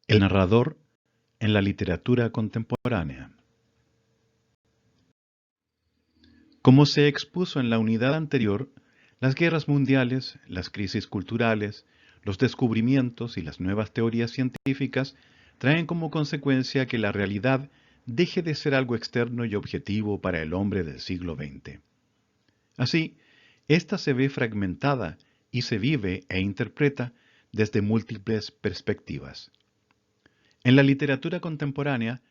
El narrador en la literatura contemporánea. Como se expuso en la unidad anterior, las guerras mundiales, las crisis culturales, los descubrimientos y las nuevas teorías científicas traen como consecuencia que la realidad deje de ser algo externo y objetivo para el hombre del siglo XX. Así, ésta se ve fragmentada y se vive e interpreta desde múltiples perspectivas. En la literatura contemporánea,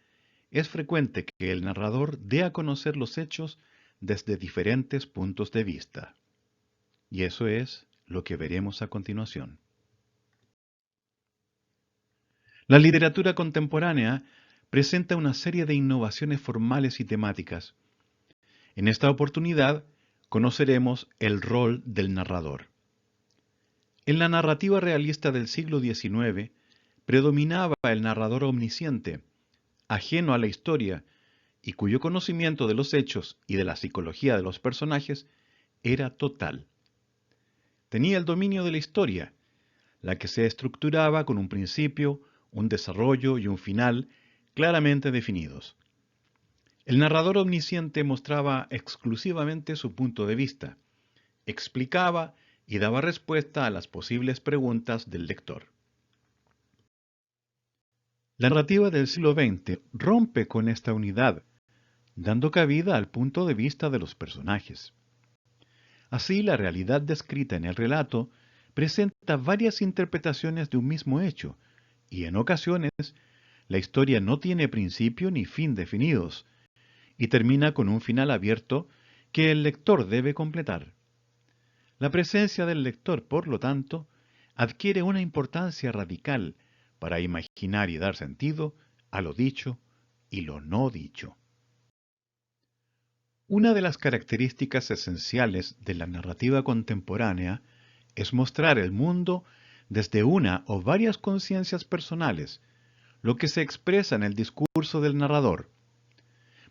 es frecuente que el narrador dé a conocer los hechos desde diferentes puntos de vista. Y eso es lo que veremos a continuación. La literatura contemporánea presenta una serie de innovaciones formales y temáticas. En esta oportunidad, conoceremos el rol del narrador. En la narrativa realista del siglo XIX, predominaba el narrador omnisciente, ajeno a la historia, y cuyo conocimiento de los hechos y de la psicología de los personajes era total. Tenía el dominio de la historia, la que se estructuraba con un principio, un desarrollo y un final claramente definidos. El narrador omnisciente mostraba exclusivamente su punto de vista, explicaba y daba respuesta a las posibles preguntas del lector. La narrativa del siglo XX rompe con esta unidad, dando cabida al punto de vista de los personajes. Así, la realidad descrita en el relato presenta varias interpretaciones de un mismo hecho, y en ocasiones la historia no tiene principio ni fin definidos, y termina con un final abierto que el lector debe completar. La presencia del lector, por lo tanto, adquiere una importancia radical para imaginar y dar sentido a lo dicho y lo no dicho. Una de las características esenciales de la narrativa contemporánea es mostrar el mundo desde una o varias conciencias personales, lo que se expresa en el discurso del narrador.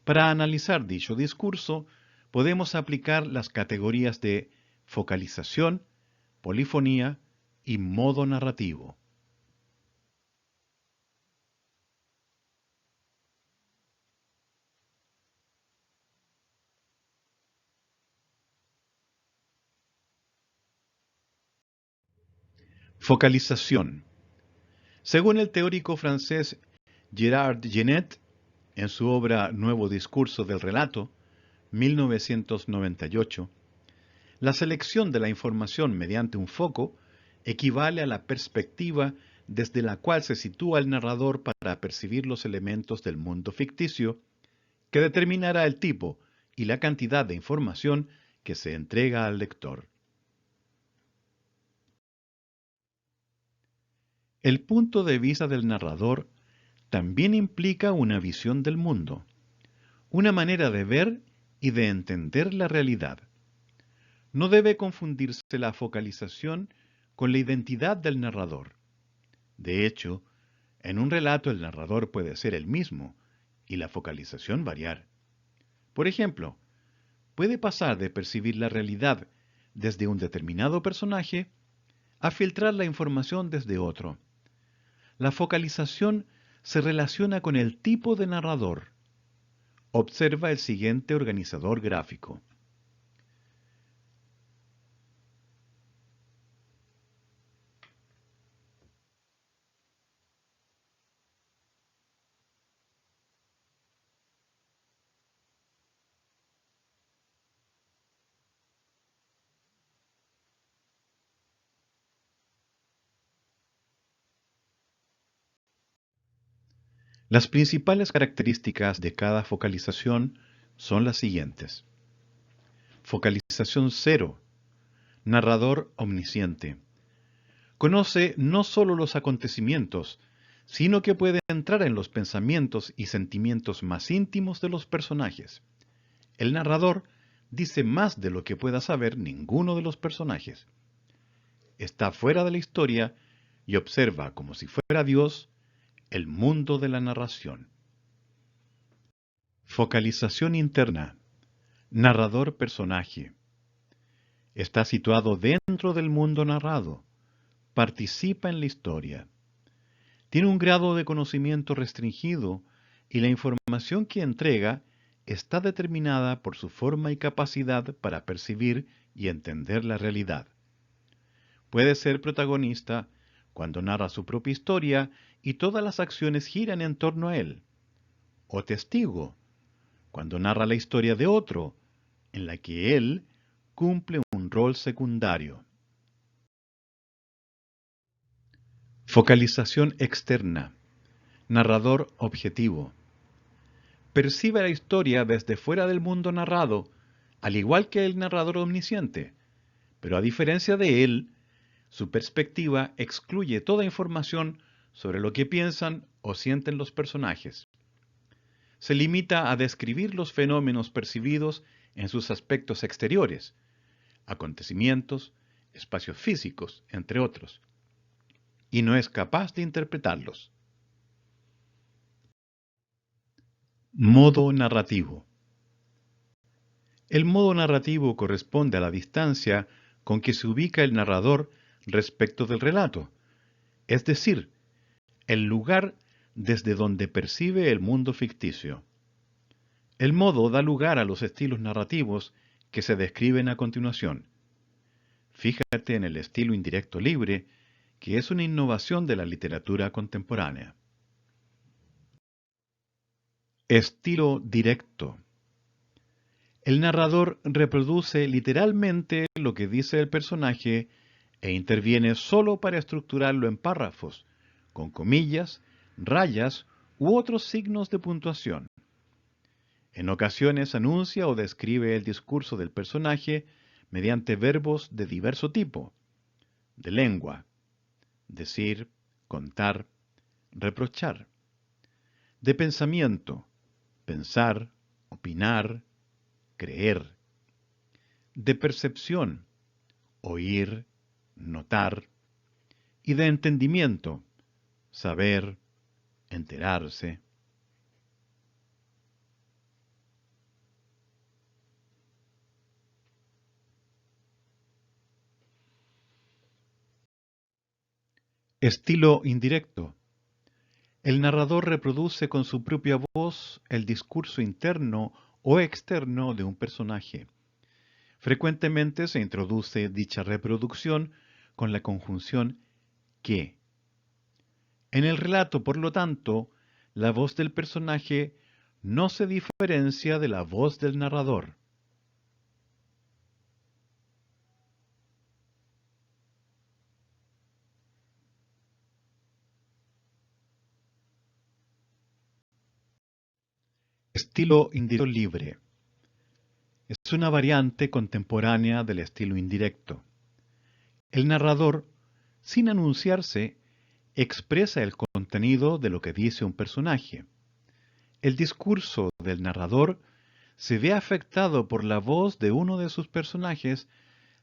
Para analizar dicho discurso, podemos aplicar las categorías de focalización, polifonía y modo narrativo. Focalización. Según el teórico francés Gérard Genet, en su obra Nuevo discurso del relato, 1998, la selección de la información mediante un foco equivale a la perspectiva desde la cual se sitúa el narrador para percibir los elementos del mundo ficticio, que determinará el tipo y la cantidad de información que se entrega al lector. El punto de vista del narrador también implica una visión del mundo, una manera de ver y de entender la realidad. No debe confundirse la focalización con la identidad del narrador. De hecho, en un relato el narrador puede ser el mismo y la focalización variar. Por ejemplo, puede pasar de percibir la realidad desde un determinado personaje a filtrar la información desde otro. La focalización se relaciona con el tipo de narrador. Observa el siguiente organizador gráfico. Las principales características de cada focalización son las siguientes. Focalización 0. Narrador omnisciente. Conoce no solo los acontecimientos, sino que puede entrar en los pensamientos y sentimientos más íntimos de los personajes. El narrador dice más de lo que pueda saber ninguno de los personajes. Está fuera de la historia y observa como si fuera Dios el mundo de la narración. Focalización interna. Narrador-personaje. Está situado dentro del mundo narrado. Participa en la historia. Tiene un grado de conocimiento restringido y la información que entrega está determinada por su forma y capacidad para percibir y entender la realidad. Puede ser protagonista cuando narra su propia historia y todas las acciones giran en torno a él, o testigo cuando narra la historia de otro, en la que él cumple un rol secundario. Focalización externa. Narrador objetivo. Percibe la historia desde fuera del mundo narrado, al igual que el narrador omnisciente, pero a diferencia de él, su perspectiva excluye toda información sobre lo que piensan o sienten los personajes. Se limita a describir los fenómenos percibidos en sus aspectos exteriores, acontecimientos, espacios físicos, entre otros, y no es capaz de interpretarlos. Modo narrativo. El modo narrativo corresponde a la distancia con que se ubica el narrador respecto del relato, es decir, el lugar desde donde percibe el mundo ficticio. El modo da lugar a los estilos narrativos que se describen a continuación. Fíjate en el estilo indirecto libre, que es una innovación de la literatura contemporánea. Estilo directo. El narrador reproduce literalmente lo que dice el personaje e interviene solo para estructurarlo en párrafos, con comillas, rayas u otros signos de puntuación. En ocasiones anuncia o describe el discurso del personaje mediante verbos de diverso tipo, de lengua, decir, contar, reprochar, de pensamiento, pensar, opinar, creer, de percepción, oír, notar, y de entendimiento, saber, enterarse. Estilo indirecto. El narrador reproduce con su propia voz el discurso interno o externo de un personaje. Frecuentemente se introduce dicha reproducción con la conjunción que. En el relato, por lo tanto, la voz del personaje no se diferencia de la voz del narrador. Estilo indirecto libre. Es una variante contemporánea del estilo indirecto. El narrador, sin anunciarse, expresa el contenido de lo que dice un personaje. El discurso del narrador se ve afectado por la voz de uno de sus personajes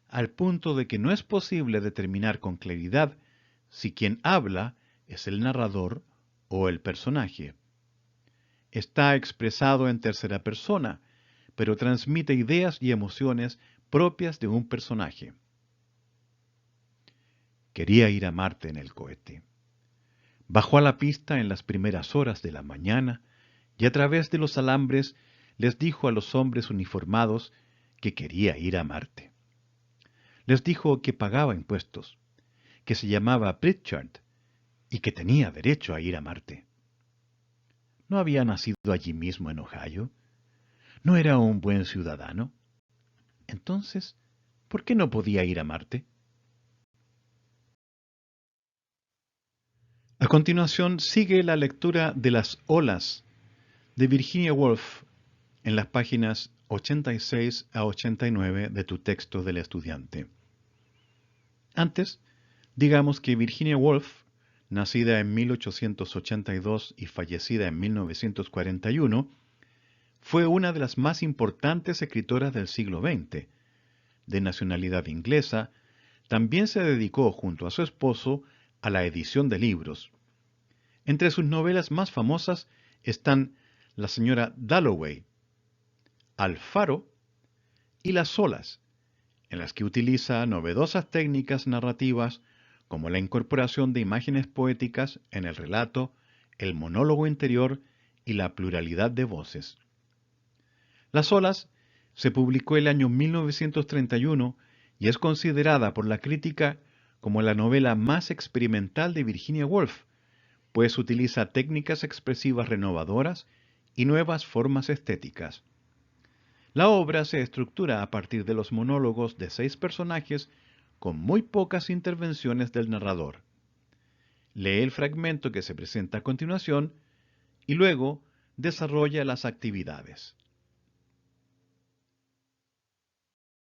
al punto de que no es posible determinar con claridad si quien habla es el narrador o el personaje. Está expresado en tercera persona, pero transmite ideas y emociones propias de un personaje. Quería ir a Marte en el cohete. Bajó a la pista en las primeras horas de la mañana y a través de los alambres les dijo a los hombres uniformados que quería ir a Marte. Les dijo que pagaba impuestos, que se llamaba Pritchard y que tenía derecho a ir a Marte. ¿No había nacido allí mismo en Ohio? ¿No era un buen ciudadano? Entonces, ¿por qué no podía ir a Marte? A continuación sigue la lectura de Las olas de Virginia Woolf en las páginas 86 a 89 de tu texto del estudiante. Antes, digamos que Virginia Woolf, nacida en 1882 y fallecida en 1941, fue una de las más importantes escritoras del siglo XX. De nacionalidad inglesa, también se dedicó junto a su esposo a la edición de libros. Entre sus novelas más famosas están La señora Dalloway, Alfaro y Las olas, en las que utiliza novedosas técnicas narrativas como la incorporación de imágenes poéticas en el relato, el monólogo interior y la pluralidad de voces. Las olas se publicó el año 1931 y es considerada por la crítica como la novela más experimental de Virginia Woolf, pues utiliza técnicas expresivas renovadoras y nuevas formas estéticas. La obra se estructura a partir de los monólogos de 6 personajes con muy pocas intervenciones del narrador. Lee el fragmento que se presenta a continuación y luego desarrolla las actividades.